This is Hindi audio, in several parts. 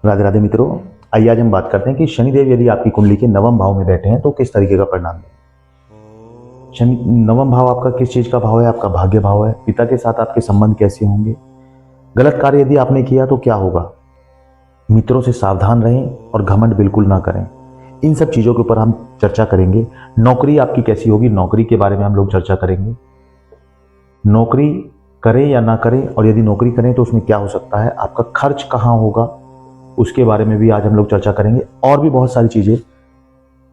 राधे राधे मित्रों, आइए आज हम बात करते हैं कि शनिदेव यदि आपकी कुंडली के नवम भाव में बैठे हैं तो किस तरीके का परिणाम दें। शनि नवम भाव आपका किस चीज का भाव है? आपका भाग्य भाव है। पिता के साथ आपके संबंध कैसे होंगे? गलत कार्य यदि आपने किया तो क्या होगा? मित्रों से सावधान रहें और घमंड बिल्कुल ना करें। इन सब चीजों के ऊपर हम चर्चा करेंगे। नौकरी आपकी कैसी होगी, नौकरी के बारे में हम लोग चर्चा करेंगे। नौकरी करें या ना करें, और यदि नौकरी करें तो उसमें क्या हो सकता है, आपका खर्च कहाँ होगा, उसके बारे में भी आज हम लोग चर्चा करेंगे। और भी बहुत सारी चीजें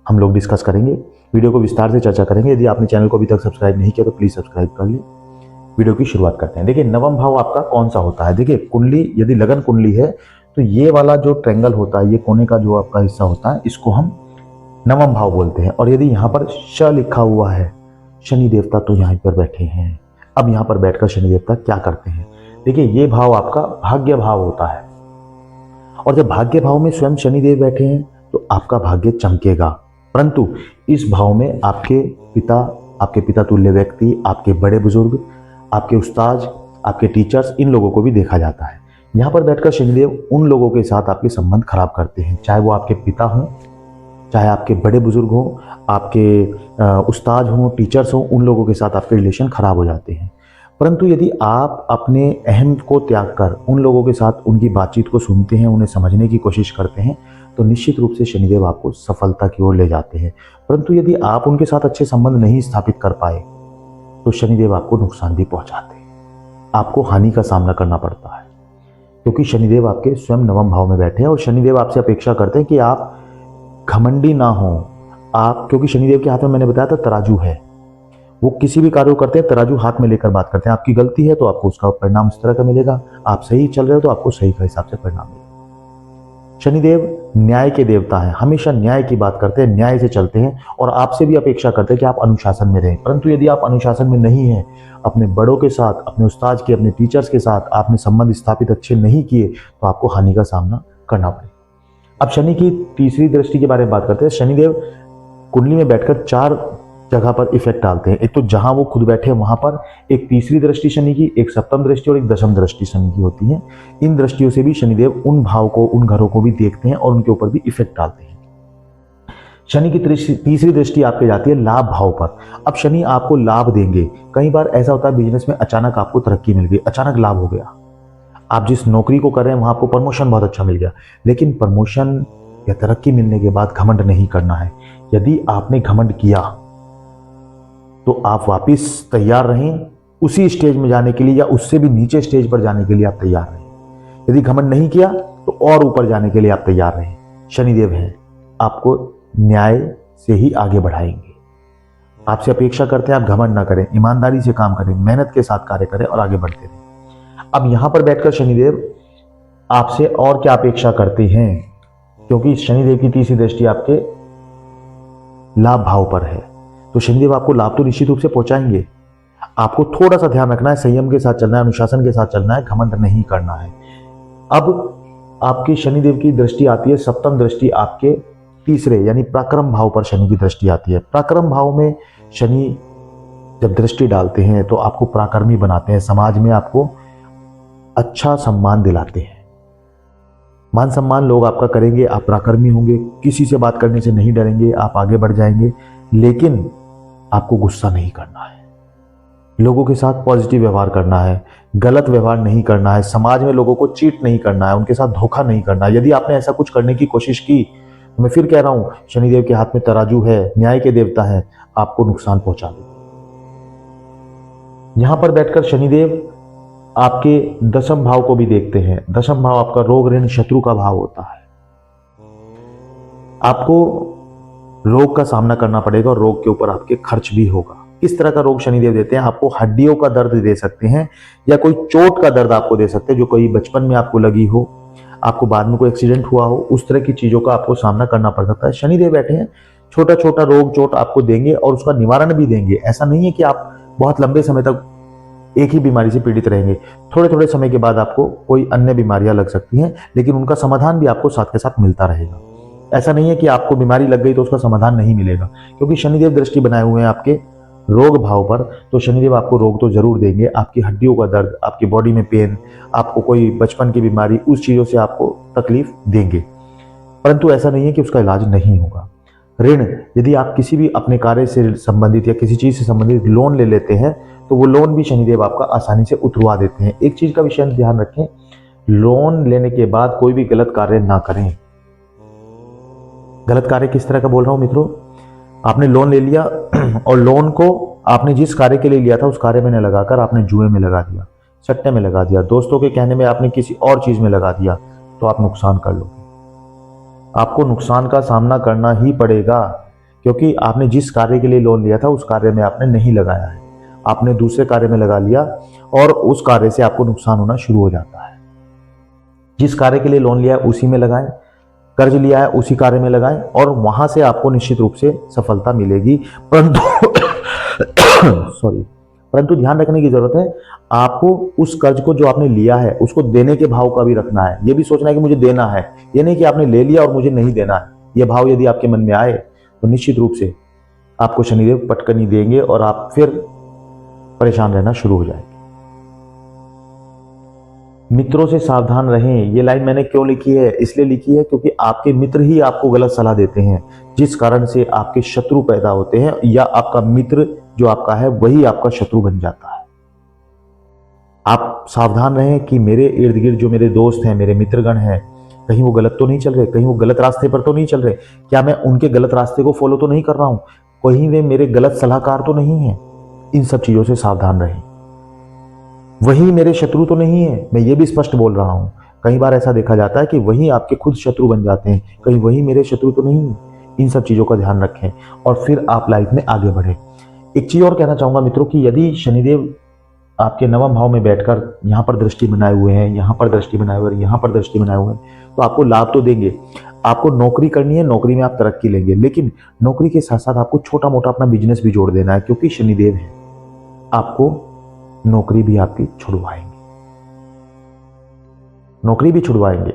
हम लोग डिस्कस करेंगे। वीडियो को विस्तार से चर्चा करेंगे। यदि आपने चैनल को अभी तक सब्सक्राइब नहीं किया तो प्लीज सब्सक्राइब कर लीजिए। वीडियो की शुरुआत करते हैं। देखिए, नवम भाव आपका कौन सा होता है? देखिए, कुंडली यदि लगन कुंडली है तो ये वाला जो ट्रेंगल होता है, ये कोने का जो आपका हिस्सा होता है, इसको हम नवम भाव बोलते हैं। और यदि यहाँ पर श लिखा हुआ है, शनि देवता तो यहाँ पर बैठे हैं। अब यहाँ पर बैठकर शनि देवता क्या करते हैं? देखिए, ये भाव आपका भाग्य भाव होता है, और जब भाग्य भाव में स्वयं शनिदेव बैठे हैं तो आपका भाग्य चमकेगा। परंतु इस भाव में आपके पिता तुल्य व्यक्ति, आपके बड़े बुजुर्ग, आपके उस्ताद, आपके टीचर्स, इन लोगों को भी देखा जाता है। यहाँ पर बैठकर शनिदेव उन लोगों के साथ आपके संबंध खराब करते हैं, चाहे वो आपके पिता हों, चाहे आपके बड़े बुजुर्ग हों, आपके उस्ताद हों, टीचर्स हों, उन लोगों के साथ आपके रिलेशन खराब हो जाते हैं। परंतु यदि आप अपने अहम को त्याग कर उन लोगों के साथ उनकी बातचीत को सुनते हैं, उन्हें समझने की कोशिश करते हैं, तो निश्चित रूप से शनिदेव आपको सफलता की ओर ले जाते हैं। परंतु यदि आप उनके साथ अच्छे संबंध नहीं स्थापित कर पाए तो शनिदेव आपको नुकसान भी पहुंचाते हैं, आपको हानि का सामना करना पड़ता है, क्योंकि शनिदेव आपके स्वयं नवम भाव में बैठे हैं। और शनिदेव आपसे अपेक्षा करते हैं कि आप घमंडी ना हो। आप, क्योंकि शनिदेव के हाथ में मैंने बताया था तराजू है, वो किसी भी कार्य को करते हैं तराजू हाथ में लेकर बात करते हैं। आपकी गलती है तो आपको उसका परिणाम इस तरह का मिलेगा, आप सही चल रहे हो तो आपको सही का हिसाब से परिणाम मिलेगा। शनिदेव न्याय के देवता हैं, हमेशा न्याय की बात करते हैं, न्याय से चलते हैं, और आपसे भी अपेक्षा करते हैं कि आप अनुशासन में रहें। परंतु यदि आप अनुशासन में नहीं हैं, अपने बड़ों के साथ, अपने उस्ताद के, अपने टीचर्स के साथ आपने संबंध स्थापित अच्छे नहीं किए तो आपको हानि का सामना करना पड़ेगा। अब शनि की तीसरी दृष्टि के बारे में बात करते हैं। शनिदेव कुंडली में बैठकर 4 जगह पर इफेक्ट डालते हैं। एक तो जहां वो खुद बैठे हैं वहां पर एक तीसरी दृष्टि शनि की, एक सप्तम दृष्टि और एक दशम दृष्टि शनि की होती है। इन दृष्टियों से भी शनिदेव उन भाव को, उन घरों को भी देखते हैं और उनके ऊपर भी इफेक्ट डालते हैं। शनि की तीसरी दृष्टि आपके जाती है लाभ भाव पर। अब शनि आपको लाभ देंगे। कई बार ऐसा होता है बिजनेस में, अचानक आपको तरक्की मिल गई, अचानक लाभ हो गया, आप जिस नौकरी को कर रहे हैं वहां आपको प्रमोशन बहुत अच्छा मिल गया। लेकिन प्रमोशन या तरक्की मिलने के बाद घमंड नहीं करना है। यदि आपने घमंड किया तो आप वापस तैयार रहें उसी स्टेज में जाने के लिए, या उससे भी नीचे स्टेज पर जाने के लिए आप तैयार रहें। यदि घमंड नहीं किया तो और ऊपर जाने के लिए आप तैयार रहें। शनिदेव हैं, आपको न्याय से ही आगे बढ़ाएंगे। आपसे अपेक्षा करते हैं आप घमंड ना करें, ईमानदारी से काम करें, मेहनत के साथ कार्य करें और आगे बढ़ते रहें। अब यहां पर बैठकर शनिदेव आपसे और क्या अपेक्षा करते हैं, क्योंकि शनिदेव की तीसरी दृष्टि आपके लाभ भाव पर है, तो शनिदेव आपको लाभ तो निश्चित रूप से पहुंचाएंगे। आपको थोड़ा सा ध्यान रखना है, संयम के साथ चलना है, अनुशासन के साथ चलना है, घमंड नहीं करना है। अब आपके शनिदेव की दृष्टि आती है, सप्तम दृष्टि आपके तीसरे यानी पराक्रम भाव पर शनि की दृष्टि आती है। पराक्रम भाव में शनि जब दृष्टि डालते हैं तो आपको पराक्रमी बनाते हैं, समाज में आपको अच्छा सम्मान दिलाते हैं, मान सम्मान लोग आपका करेंगे, आप पराक्रमी होंगे, किसी से बात करने से नहीं डरेंगे, आप आगे बढ़ जाएंगे। लेकिन आपको गुस्सा नहीं करना है, लोगों के साथ पॉजिटिव व्यवहार करना है, गलत व्यवहार नहीं करना है, समाज में लोगों को चीट नहीं करना है, उनके साथ धोखा नहीं करना है। यदि आपने ऐसा कुछ करने की कोशिश की तो मैं फिर कह रहा हूं, शनिदेव के हाथ में तराजू है, न्याय के देवता है, आपको नुकसान पहुंचा देंगे। यहां पर बैठकर शनिदेव आपके दशम भाव को भी देखते हैं। दशम भाव आपका रोग ऋण शत्रु का भाव होता है। आपको रोग का सामना करना पड़ेगा और रोग के ऊपर आपके खर्च भी होगा। किस तरह का रोग शनिदेव देते हैं? आपको हड्डियों का दर्द दे सकते हैं, या कोई चोट का दर्द आपको दे सकते हैं जो कोई बचपन में आपको लगी हो, आपको बाद में कोई एक्सीडेंट हुआ हो, उस तरह की चीजों का आपको सामना करना पड़ सकता है। शनिदेव बैठे हैं, छोटा छोटा रोग चोट आपको देंगे और उसका निवारण भी देंगे। ऐसा नहीं है कि आप बहुत लंबे समय तक एक ही बीमारी से पीड़ित रहेंगे। थोड़े थोड़े समय के बाद आपको कोई अन्य बीमारियां लग सकती हैं, लेकिन उनका समाधान भी आपको साथ के साथ मिलता रहेगा। ऐसा नहीं है कि आपको बीमारी लग गई तो उसका समाधान नहीं मिलेगा, क्योंकि शनिदेव दृष्टि बनाए हुए हैं आपके रोग भाव पर, तो शनिदेव आपको रोग तो जरूर देंगे। आपकी हड्डियों का दर्द, आपकी बॉडी में पेन, आपको कोई बचपन की बीमारी, उस चीजों से आपको तकलीफ देंगे, परंतु ऐसा नहीं है कि उसका इलाज नहीं होगा। ऋण, यदि आप किसी भी अपने कार्य से संबंधित या किसी चीज से संबंधित लोन ले लेते हैं तो वो लोन भी शनिदेव आपका आसानी से उतरवा देते हैं। एक चीज का विशेष ध्यान रखें, लोन लेने के बाद कोई भी गलत कार्य ना करें। गलत कार्य किस तरह का बोल रहा हूं मित्रों, आपने लोन ले लिया और लोन को आपने जिस कार्य के लिए लिया था उस कार्य में न लगाकर आपने जुए में लगा दिया, सट्टे में लगा दिया, दोस्तों के कहने में आपने किसी और चीज में लगा दिया, तो आप नुकसान कर लोगे। आपको नुकसान का सामना करना ही पड़ेगा, क्योंकि आपने जिस कार्य के लिए लोन लिया था उस कार्य में आपने नहीं लगाया है, आपने दूसरे कार्य में लगा लिया और उस कार्य से आपको नुकसान होना शुरू हो जाता है। जिस कार्य के लिए लोन लिया है उसी में लगाएं, कर्ज लिया है उसी कार्य में लगाएं और वहां से आपको निश्चित रूप से सफलता मिलेगी। परंतु ध्यान रखने की जरूरत है, आपको उस कर्ज को जो आपने लिया है उसको देने के भाव का भी रखना है। ये भी सोचना है कि मुझे देना है, ये नहीं कि आपने ले लिया और मुझे नहीं देना है। ये भाव यदि आपके मन में आए तो निश्चित रूप से आपको शनिदेव पटकनी देंगे और आप फिर परेशान रहना शुरू हो जाएंगे। मित्रों से सावधान रहें। ये लाइन मैंने क्यों लिखी है, इसलिए लिखी है क्योंकि आपके मित्र ही आपको गलत सलाह देते हैं, जिस कारण से आपके शत्रु पैदा होते हैं, या आपका मित्र जो आपका है वही आपका शत्रु बन जाता है। आप सावधान रहें कि मेरे इर्द गिर्द जो मेरे दोस्त हैं, मेरे मित्रगण हैं, कहीं वो गलत तो नहीं चल रहे, कहीं वो गलत रास्ते पर तो नहीं चल रहे, क्या मैं उनके गलत रास्ते को फॉलो तो नहीं कर रहा हूं, कहीं वे मेरे गलत सलाहकार तो नहीं है। इन सब चीजों से सावधान रहें। वही मेरे शत्रु तो नहीं है, मैं ये भी स्पष्ट बोल रहा हूं। कई बार ऐसा देखा जाता है कि वही आपके खुद शत्रु बन जाते हैं, कहीं वही मेरे शत्रु तो नहीं है। इन सब चीजों का ध्यान रखें और फिर आप लाइफ में आगे बढ़े। एक चीज और कहना चाहूंगा मित्रों कि यदि शनिदेव आपके नवम भाव में बैठकर यहाँ पर दृष्टि बनाए हुए हैं, यहाँ पर दृष्टि बनाए हुए हैं, यहाँ पर दृष्टि बनाए हुए हैं, तो आपको लाभ तो देंगे। आपको नौकरी करनी है, नौकरी में आप तरक्की लेंगे, लेकिन नौकरी के साथ साथ आपको छोटा मोटा अपना बिजनेस भी जोड़ देना है, क्योंकि शनिदेव है, आपको नौकरी भी आपकी छुड़वाएंगे, नौकरी भी छुड़वाएंगे।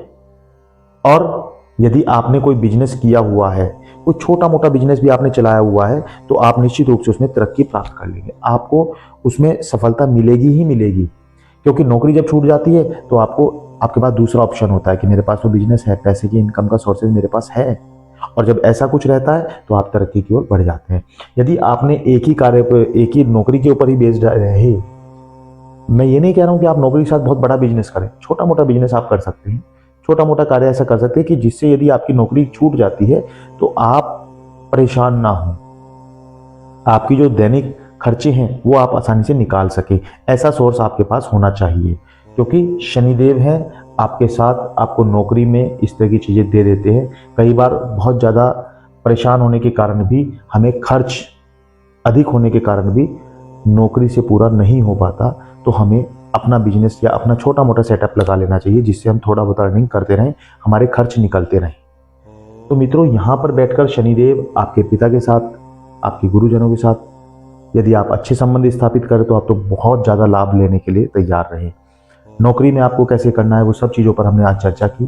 और यदि आपने कोई बिजनेस किया हुआ है, कोई छोटा मोटा बिजनेस भी आपने चलाया हुआ है, तो आप निश्चित रूप से उसमें तरक्की प्राप्त कर लेंगे, आपको उसमें सफलता मिलेगी ही मिलेगी। क्योंकि नौकरी जब छूट जाती है तो आपको आपके पास दूसरा ऑप्शन होता है कि मेरे पास तो बिजनेस है, पैसे की इनकम का सोर्सेज मेरे पास है, और जब ऐसा कुछ रहता है तो आप तरक्की की ओर बढ़ जाते हैं। यदि आपने एक ही कार्य पर, एक ही नौकरी के ऊपर ही बेस्ड रहे, मैं ये नहीं कह रहा हूं कि आप नौकरी के साथ बहुत बड़ा बिजनेस करें, छोटा मोटा बिजनेस आप कर सकते हैं, छोटा मोटा कार्य ऐसा कर सकते हैं कि जिससे यदि आपकी नौकरी छूट जाती है तो आप परेशान ना हो, आपकी जो दैनिक खर्चे हैं वो आप आसानी से निकाल सके। ऐसा सोर्स आपके पास होना चाहिए, क्योंकि शनिदेव हैं आपके साथ, आपको नौकरी में इस तरह की चीजें दे देते हैं। कई बार बहुत ज्यादा परेशान होने के कारण भी, हमें खर्च अधिक होने के कारण भी नौकरी से पूरा नहीं हो पाता, तो हमें अपना बिजनेस या अपना छोटा मोटा सेटअप लगा लेना चाहिए, जिससे हम थोड़ा बहुत अर्निंग करते रहें, हमारे खर्च निकलते रहें। तो मित्रों, यहाँ पर बैठकर शनिदेव आपके पिता के साथ, आपके गुरुजनों के साथ यदि आप अच्छे संबंध स्थापित करें तो आप तो बहुत ज़्यादा लाभ लेने के लिए तैयार रहें। नौकरी में आपको कैसे करना है वो सब चीज़ों पर हमने आज चर्चा की।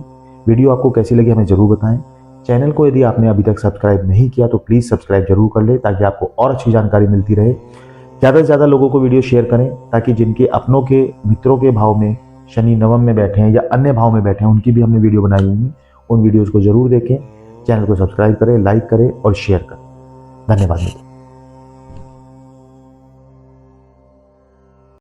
वीडियो आपको कैसी लगी हमें ज़रूर बताएं। चैनल को यदि आपने अभी तक सब्सक्राइब नहीं किया तो प्लीज़ सब्सक्राइब जरूर कर ले, ताकि आपको और अच्छी जानकारी मिलती रहे। ज़्यादा से ज़्यादा लोगों को वीडियो शेयर करें, ताकि जिनके अपनों के मित्रों के भाव में शनि नवम में बैठे हैं या अन्य भाव में बैठे हैं, उनकी भी हमने वीडियो बनाई हुई है, उन वीडियोज़ को जरूर देखें। चैनल को सब्सक्राइब करें, लाइक करें और शेयर करें। धन्यवाद मित्रों।